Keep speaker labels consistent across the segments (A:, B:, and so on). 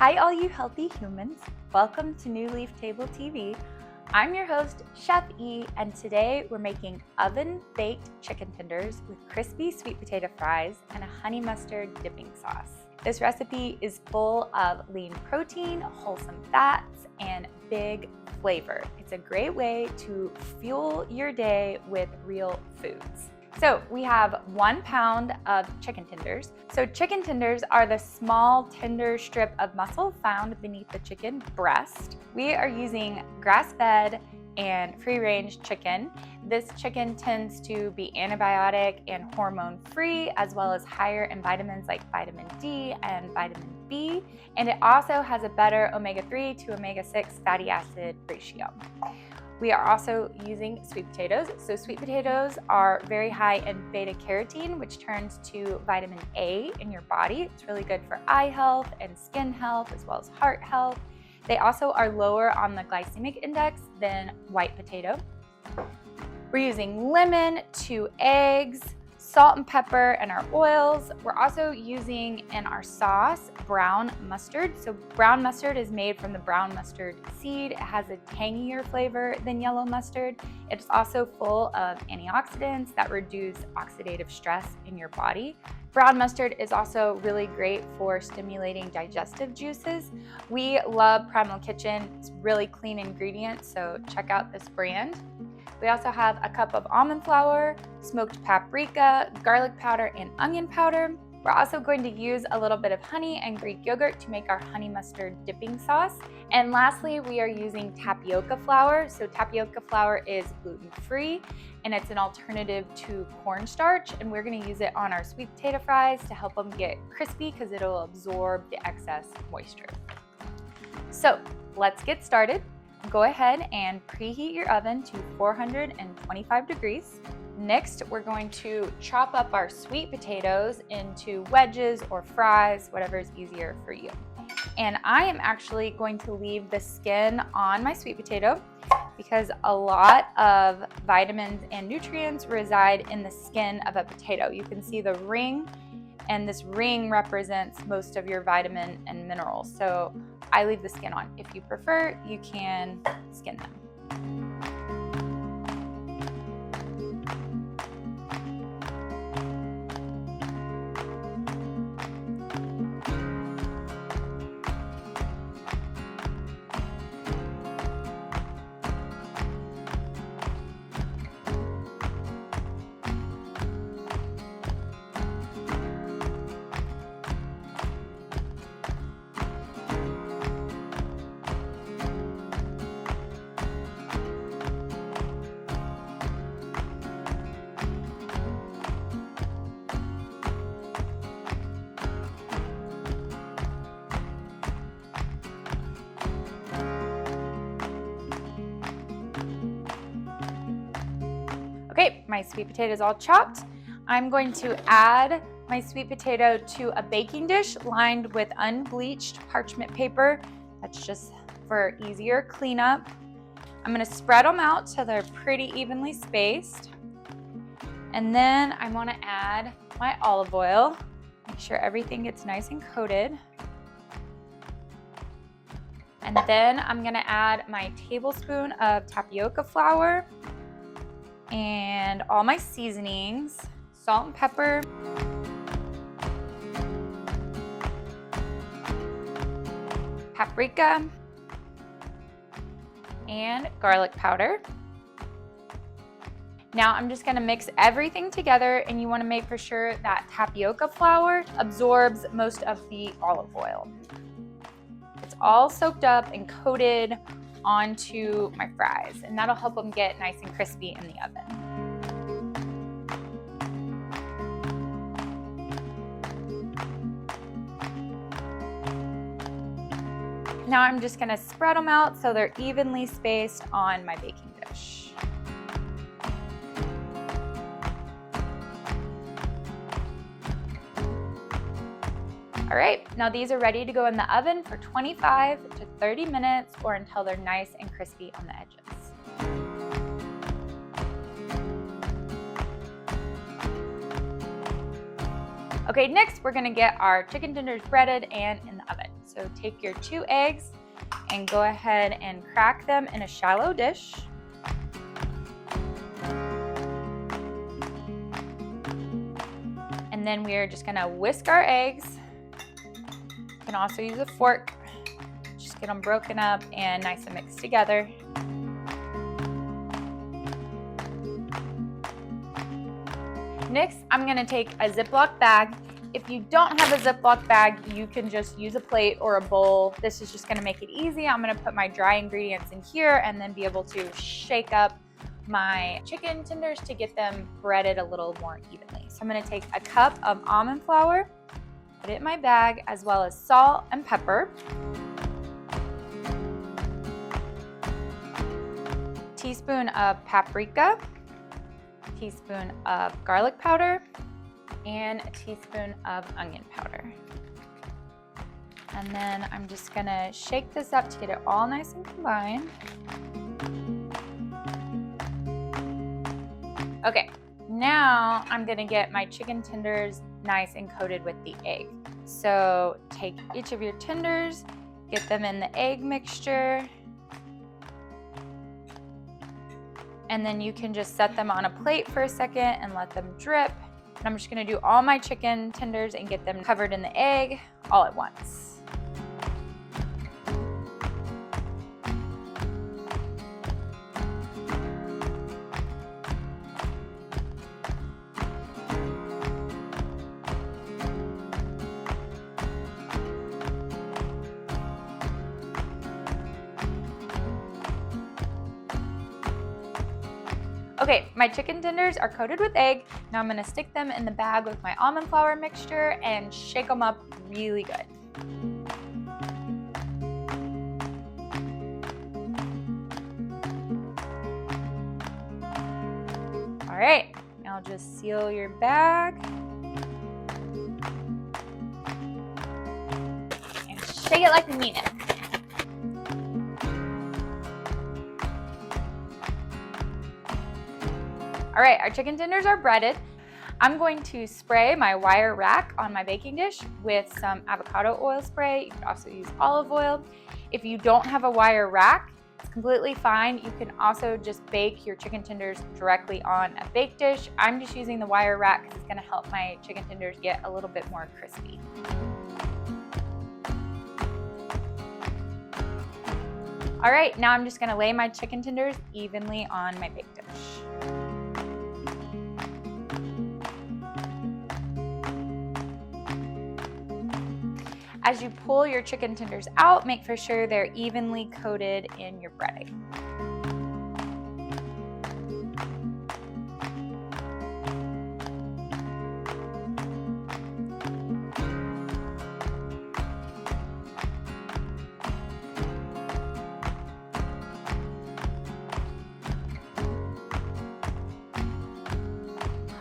A: Hi all you healthy humans, welcome to New Leaf Table TV. I'm your host, Chef E, and today we're making oven-baked chicken tenders with crispy sweet potato fries and a honey mustard dipping sauce. This recipe is full of lean protein, wholesome fats, and big flavor. It's a great way to fuel your day with real foods. So we have 1 pound of chicken tenders. So chicken tenders are the small tender strip of muscle found beneath the chicken breast. We are using grass-fed and free-range chicken. This chicken tends to be antibiotic and hormone-free, as well as higher in vitamins like vitamin D and vitamin B. And it also has a better omega-3 to omega-6 fatty acid ratio. We are also using sweet potatoes. So sweet potatoes are very high in beta-carotene, which turns to vitamin A in your body. It's really good for eye health and skin health, as well as heart health. They also are lower on the glycemic index than white potato. We're using lemon, 2 eggs, salt and pepper, and our oils. We're also using in our sauce brown mustard. So brown mustard is made from the brown mustard seed. It has a tangier flavor than yellow mustard. It's also full of antioxidants that reduce oxidative stress in your body. Brown mustard is also really great for stimulating digestive juices. We love Primal Kitchen. It's really clean ingredients, so check out this brand. We also have a cup of almond flour, smoked paprika, garlic powder, and onion powder. We're also going to use a little bit of honey and Greek yogurt to make our honey mustard dipping sauce. And lastly, we are using tapioca flour. So tapioca flour is gluten-free and it's an alternative to cornstarch. And we're gonna use it on our sweet potato fries to help them get crispy because it'll absorb the excess moisture. So let's get started. Go ahead and preheat your oven to 425 degrees. Next, we're going to chop up our sweet potatoes into wedges or fries, whatever is easier for you. And I am actually going to leave the skin on my sweet potato because a lot of vitamins and nutrients reside in the skin of a potato. You can see the ring, and this ring represents most of your vitamin and minerals. So I leave the skin on. If you prefer, you can skin them. Okay, my sweet potato is all chopped. I'm going to add my sweet potato to a baking dish lined with unbleached parchment paper. That's just for easier cleanup. I'm gonna spread them out so they're pretty evenly spaced. And then I wanna add my olive oil. Make sure everything gets nice and coated. And then I'm gonna add my tablespoon of tapioca flour and all my seasonings, salt and pepper, paprika, and garlic powder. Now I'm just gonna mix everything together, and you wanna make for sure that tapioca flour absorbs most of the olive oil. It's all soaked up and coated onto my fries, and that'll help them get nice and crispy in the oven. Now I'm just gonna spread them out so they're evenly spaced on my baking dish. All right, now these are ready to go in the oven for 25 to 30 minutes or until they're nice and crispy on the edges. Okay, next we're gonna get our chicken tenders breaded and in the oven. So So take your 2 eggs and go ahead and crack them in a shallow dish. And then we are just gonna whisk our eggs. You can also use a fork. Just get them broken up and nice and mixed together. Next, I'm gonna take a Ziploc bag. If you don't have a Ziploc bag, you can just use a plate or a bowl. This is just gonna make it easy. I'm gonna put my dry ingredients in here and then be able to shake up my chicken tenders to get them breaded a little more evenly. So I'm gonna take a cup of almond flour, put it in my bag, as well as salt and pepper. Teaspoon of paprika, teaspoon of garlic powder, and a teaspoon of onion powder. And then I'm just gonna shake this up to get it all nice and combined. Okay, now I'm gonna get my chicken tenders nice and coated with the egg. So take each of your tenders, get them in the egg mixture, and then you can just set them on a plate for a second and let them drip. And I'm just gonna do all my chicken tenders and get them covered in the egg all at once. Okay, my chicken tenders are coated with egg. Now I'm gonna stick them in the bag with my almond flour mixture and shake them up really good. All right, now just seal your bag and shake it like you mean it. All right, our chicken tenders are breaded. I'm going to spray my wire rack on my baking dish with some avocado oil spray. You could also use olive oil. If you don't have a wire rack, it's completely fine. You can also just bake your chicken tenders directly on a bake dish. I'm just using the wire rack because it's gonna help my chicken tenders get a little bit more crispy. All right, now I'm just gonna lay my chicken tenders evenly on my bake dish. As you pull your chicken tenders out, make for sure they're evenly coated in your breading.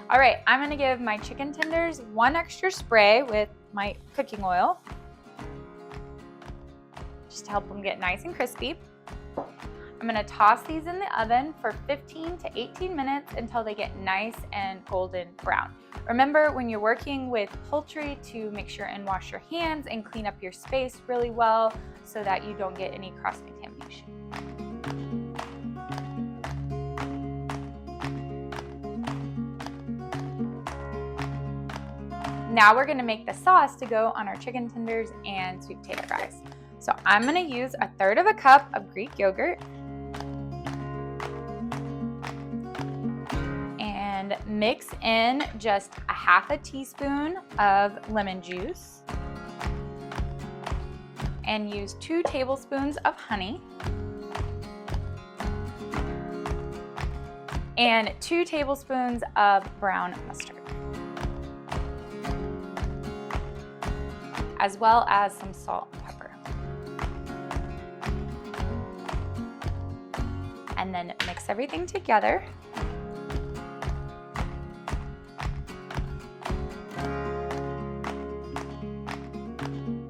A: All right, I'm gonna give my chicken tenders one extra spray with my cooking oil, just to help them get nice and crispy. I'm gonna toss these in the oven for 15 to 18 minutes until they get nice and golden brown. Remember, when you're working with poultry, to make sure and wash your hands and clean up your space really well so that you don't get any cross-contamination. Now we're gonna make the sauce to go on our chicken tenders and sweet potato fries. So I'm gonna use 1/3 cup of Greek yogurt and mix in just 1/2 teaspoon of lemon juice and use 2 tablespoons of honey and 2 tablespoons of brown mustard, as well as some salt and pepper. And then mix everything together.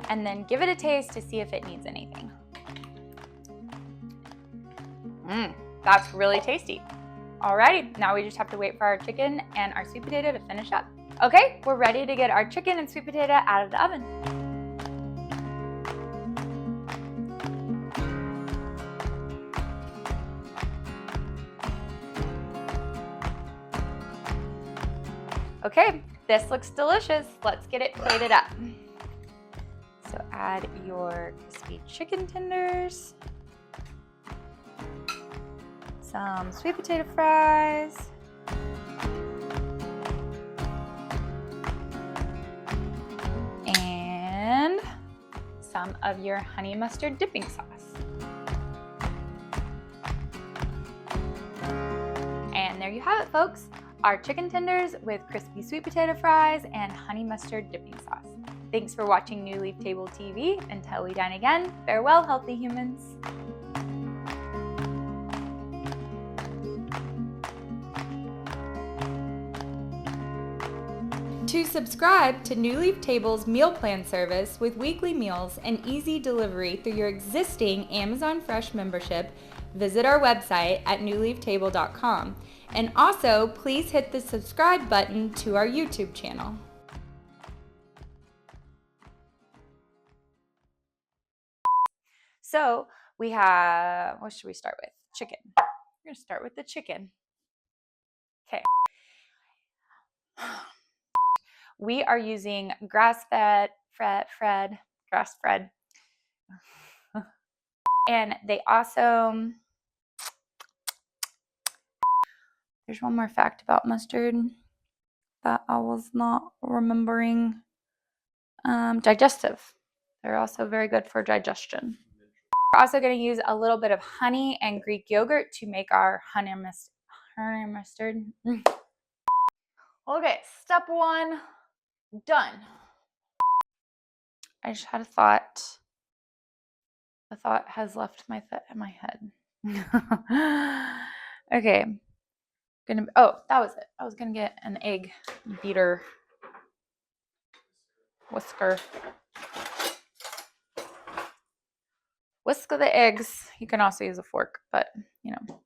A: And then give it a taste to see if it needs anything. That's really tasty. Alrighty, now we just have to wait for our chicken and our sweet potato to finish up. Okay, we're ready to get our chicken and sweet potato out of the oven. Okay, this looks delicious. Let's get it plated up. So add your crispy chicken tenders, some sweet potato fries, and some of your honey mustard dipping sauce. And there you have it, folks. Our chicken tenders with crispy sweet potato fries and honey mustard dipping sauce. Thanks for watching New Leaf Table TV. Until we dine again, farewell, healthy humans. To subscribe to New Leaf Table's meal plan service with weekly meals and easy delivery through your existing Amazon Fresh membership, visit our website at newleaftable.com. And also, please hit the subscribe button to our YouTube channel. So we have, what should we start with? Chicken. We're gonna start with the chicken. Okay. We are using grass-fed, and they also, there's one more fact about mustard that I was not remembering. Digestive. They're also very good for digestion. We're also going to use a little bit of honey and Greek yogurt to make our honey mustard. Okay, step one, done. I just had a thought. The thought has left my head. Okay. Oh, that was it. I was gonna get an egg beater whisker. Whisk the eggs. You can also use a fork, but you know.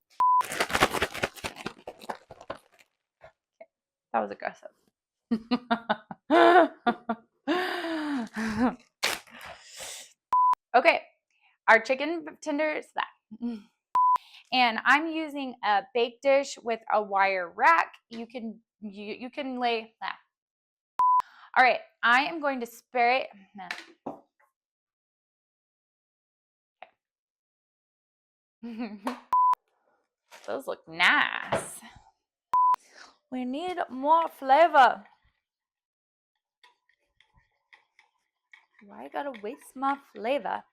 A: That was aggressive. Okay, our chicken tenders, and I'm using a bake dish with a wire rack. You can lay that. All right, I am going to spray it. Those look nice. We need more flavor. Why I gotta waste my flavor?